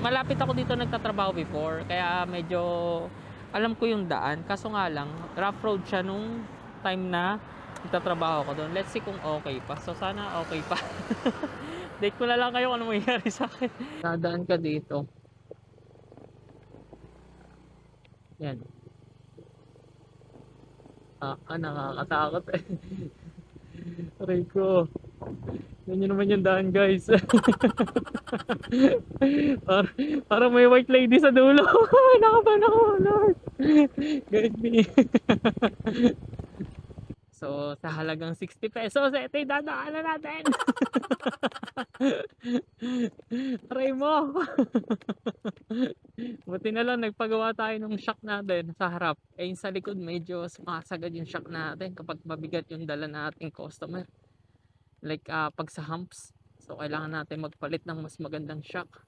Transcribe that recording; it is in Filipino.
malapit ako dito nagtatrabaho before, kaya medyo alam ko yung daan. Kaso nga lang, rough road siya nung time na nagtatrabaho ko doon. Let's see kung okay pa. So sana okay pa. Date ko na lang kayo kung ano mangyayari sa akin. Nadaan ka dito. Yan. Nakakatakot eh. Aray ko. Ganyan naman yung daan, guys. Par Parang may white lady sa dulo. Nakaban ako, Lord. Guide me. So, sa halagang 60 pesos, ito yung dadaanan natin. Aray mo. Buti na lang nagpagawa tayo ng shock natin sa harap. Eh, yung sa likod medyo sumasagad yung shock natin kapag mabigat yung dala nating customer. Like pag sa humps. So, kailangan natin magpalit ng mas magandang shock.